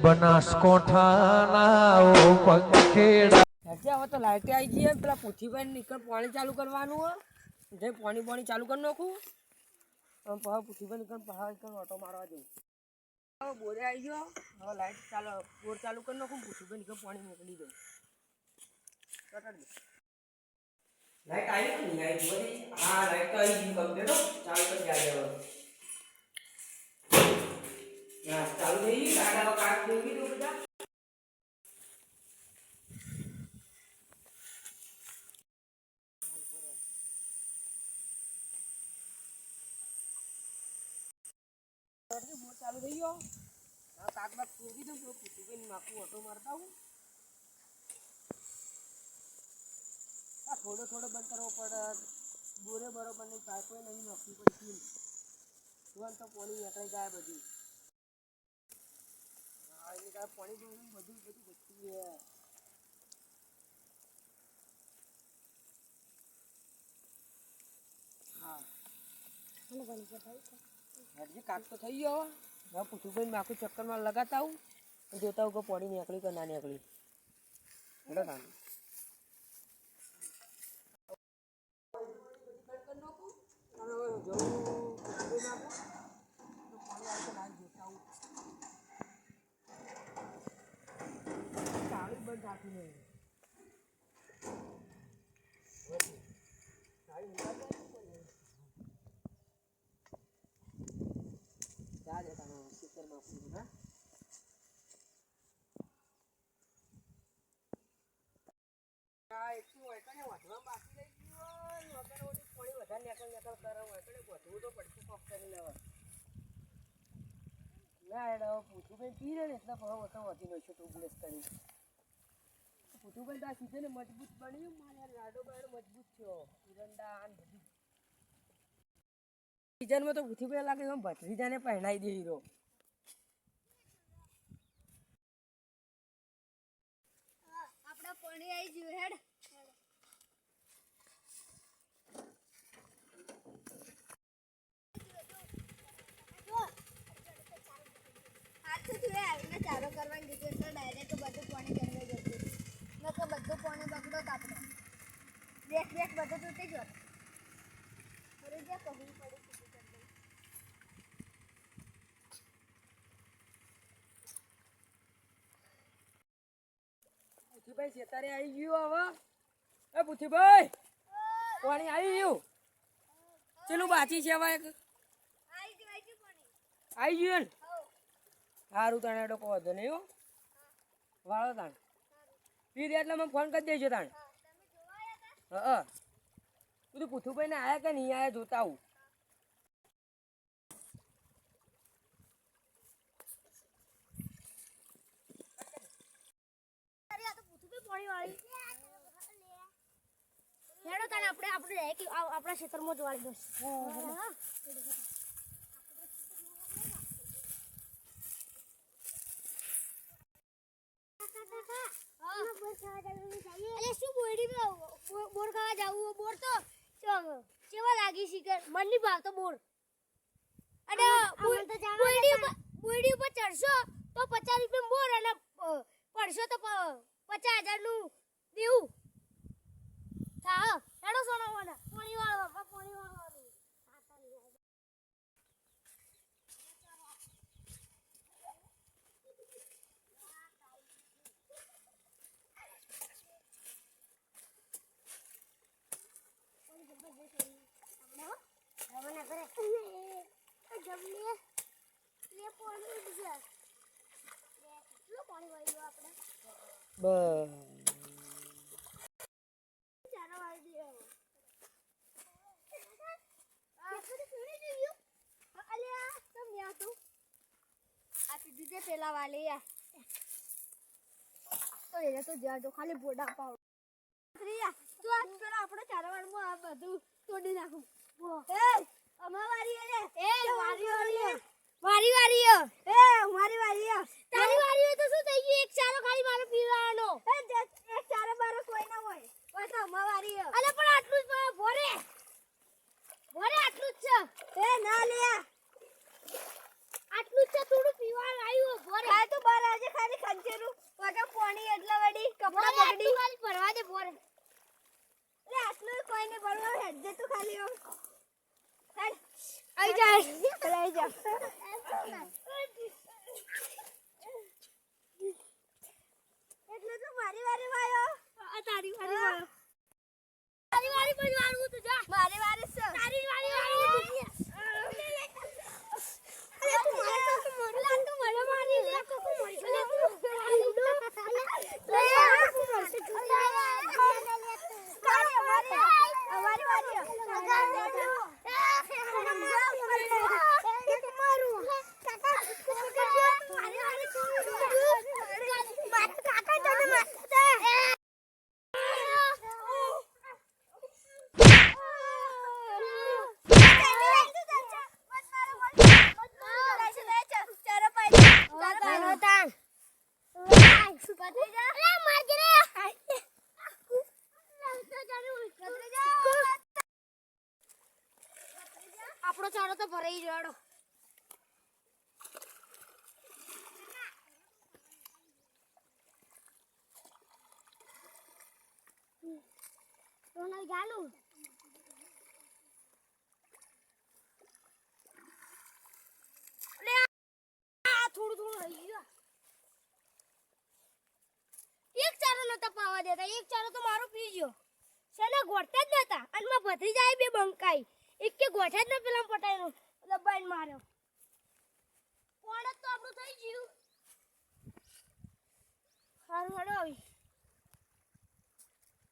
બનાસકોઠાના ઓ પંખેડા હવે તો લાઈટ આવી ગઈ પેલા પૂછીભાઈ નીકળ પાણી ચાલુ કરવાનું હોય જે પાણી ચાલુ કરી નાખું પૂછીભાઈ નીકળ પહાડ ઓટો મારવા જવું હવે બોરે આવી ગયો હવે લાઈટ ચાલો બોર ચાલુ કરી નાખું પૂછીભાઈ નીકળ પાણી મોકલી દઉં લાઈટ આવી નહીં આવી બધી હા લાઈટ તો આવી ગઈ કમ્પ્લીટ ચાલુ કરી જાય ના ચાલુ થઈ ગઈ ગાડા કાટ દેવી તો બધા બોર ચાલુ થઈ ગયો હા કાકબાક ફેરવી દઉં પૂછીભાઈ નાખું ઓટો મારતા હું થોડો બંધ કરવો પડે બોરે બરોબર નહીં પાઇપો નહીં નાખવી પડતી તુરંત તો પાણી નીકળી જાય બધું હા એટલે કાંઈ પાણી બધું જતી હા હજી કાક તો થઈ ગયો હવે પૂછું આખું ચક્કરમાં લગાતા આવું જોતા આવું કે પાણી નીકળી કે ના નીકળી એટલે કામ પૂછુભાઈ પી ને એટલે ભાવ વધી નો છે ટુબલેસ કરી પૂછુભાઈ તો આ સીધે ને મજબૂત બન્યું મારે લાડો બાડો મજબૂત થયો ઈરંડા બધી સીઝનમાં તો પૂછુભાઈ લાગે એમ ભત્રીજાને પહેણાઈ દે હીરો આપડા પાણી આવી ગયું હેડ ચારો કરવાની દીધું એટલે ડાયરેક્ટ બધું પાણી કરવા જતું નકર બધું પાણી બગડો કાપડો બેક બધું તૂટી ગયો અરે જ્યાં કહું પડી પૂછીભાઈ ખેતરે આવી ગયું હવે એ પૂછીભાઈ પાણી આવી ગયું ચેલું બાચી છે હવે આવી ગયું ને સારું તાણે એડો કહો તો નહીં હો વાળો તાણ પી દે એટલે મને ફોન કરી દેજો તાણ હા બધું પૂછુભાઈ ને આયા કે નહીં આયા જોતા આવું આપણા ક્ષેત્રમાં જોવાડી દો બોર ખાવા જાવું બોર તો કેવા લાગી શીખર મન ની ભાવ તો બોર અને બોયડી ઉપર ચડશો તો 50 રૂપિયા બોર અને પડશો તો 50,000 નું દેવું હા હેડો સોનાવાના પાણી વાળવા પેલા વાલી તો એને તો જાજો ખાલી બોડા પાવ તો આજ પેલા આપણે ચારવાડમાં આ બધું તોડી નાખું એ અમારી વારી એ વારી એ મારી વારી તારી વારી તો શું થઈ ગયું એક ચારો ખાલી મારો પીવાનો એક ચારો બારો કોઈ ના હોય બસ અમારી અલે પણ આટલું જ ભોરે આટલું જ છે એ ના લે આટલું જ છે થોડું પીવાનું આવ્યું ભોરે આ તો બાર આજે ભત્રીજા અરે માર કે રે આપણો ચારો તો ભરાઈ ગયો રોનલ ચાલુ લે આ થોડું રહી ગયું એક ચારો નતા પાવા દેતા એક ચારો તો મારો પી ગયો સેના ગોઠતા જ નતા અને માં ભત્રીજાએ બે બંકાઈ એક કે ગોઠા જ ન પેલા પટાઈનો દબાઈને માર્યો કોણ તો આપણું થઈ ગયું હારું હાલો આવી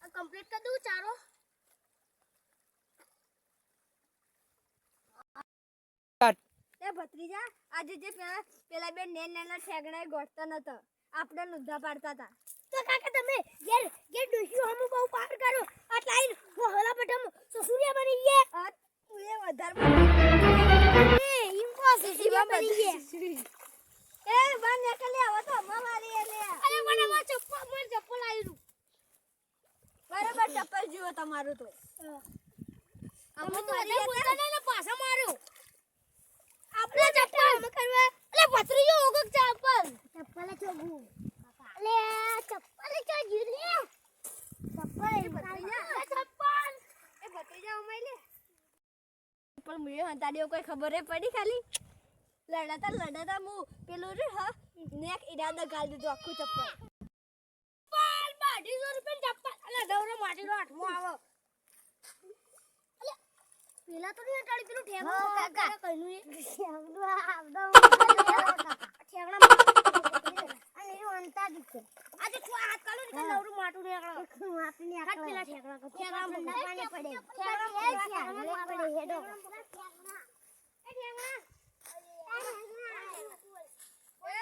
આ કમ્પ્લીટ કરી દઉં ચારો એ ભત્રીજા આજે જે પેલા બે નેના ઠેગણાએ ગોઠતા નતા આપણે નુદ્ધા પાડતા હતા તો કાકા તમે ઘેર ડોસ્યું હમ બહુ પાર કરો આટલા આઈને હોલા પટમ સસુરિયા બની ગયા તું એ વધાર એ ઇમ્પોસિબલ બની ગયા એ બાન એકલે આવો તો અમ્મા મારી એટલે અરે મને મો ચપ્પલ આયરું બરાબર ચપ્પલ જીવો તમારું તો અમે તો બધા બોલતા ને પાછા માર્યો આપણે ચપ્પલ અમે કરવા અલે ભત્રીજો ઓગક ચપ્પલ ચોગું અલે ચપ્પલ ચોગી લે ચપ્પલ એ ભત્રીજા ઉમાઈ લે પણ મુએ હંતાડ્યો કોઈ ખબર હે પડી ખાલી લડાતા મુ પેલું રે હા નેક ઈડાને ગાલ દીધું આખું ચપ્પલ 250 રૂપિયા ચપ્પલ અલે દવરો માટીનો આઠમો આવો પેલા તો નહીં ટાળી પેલું ઠેગણો કાકા કઈનું એ ઠેગણો આવડો ઠેગણા અને એ અંતા દીકે આજે કો હાથ કાઢો ને નવરું માટું નીકળો માટી ને આકળ પેલા ઠેગણા મંડાવાને પડે ઠેગણા પડે હેડો એ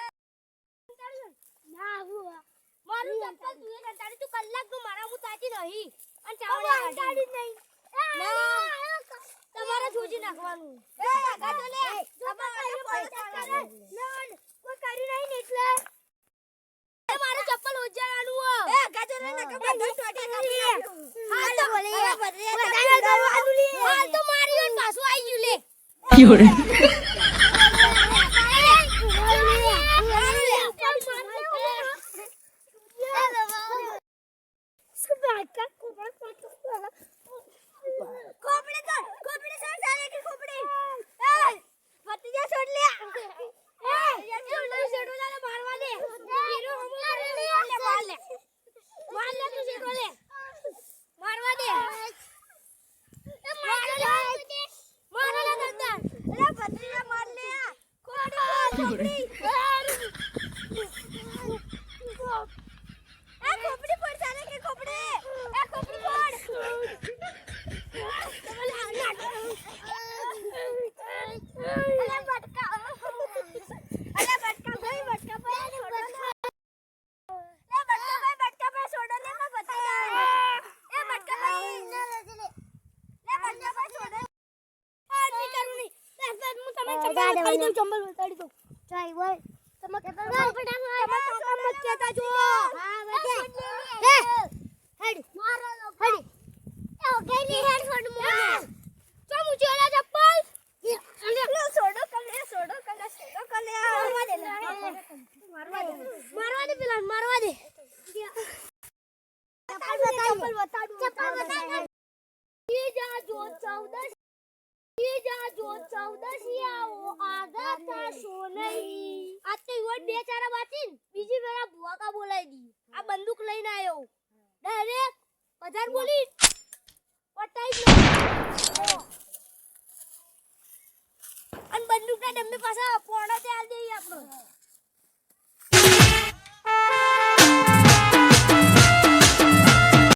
ઠેગણા ના હુઆ મારું ચપ્પલ તું એ ટાળી તું કલાક નું મારા હું તાતી નહીં અને ચાવડા કાઢી નહીં તમારે જોજી નાખવાનું એ ગાજો લે તમારે કોઈ કર્યું નહીં ને એટલે એ મારું ચપ્પલ ઉજાડવાનું હો એ ગાજો લે ને કબા દસ વાટે કાપી હાલ તો બોલે હાલ તો મારી ઓન પાછું આવી ગયું લે યોરે કોપડે છોડ સાલે કે કોપડે એ ભત્રીજા છોડ લે એ છોડો લે મારવા દે હીરો હમ લે માર લે તું છોડો લે મારવા દે એ માર લે દંડા એ ભત્રીજા માર લે કોપડી કોપડી પર સાલે કે કોપડે એ કોપડી પર ચંબલ બતાડી દો ચાઈ બોલ તમે કેતા મત કેતા જો હા બેઠે હેડ મારો હેડ એ ઓકેલી હેડ છોડ મોને તો મુજે ઓલા ચપ્પલ લો છોડો કલે મારવા દે પેલા મારવા દે ચપ્પલ બતાડું ये जा जो 14 આવો આગા તા સોનઈ આ તો ઈવડ બે ચારા બાચીન બીજી વેળા ભુવા કા બોલાઈ દી આ બંદૂક લઈને આયો ડાયરેક્ટ બજાર બોલી પટાઈ લો અન બંદૂક ના ડબ્બે પાછા પોણા તે આલ દેઈ આપણો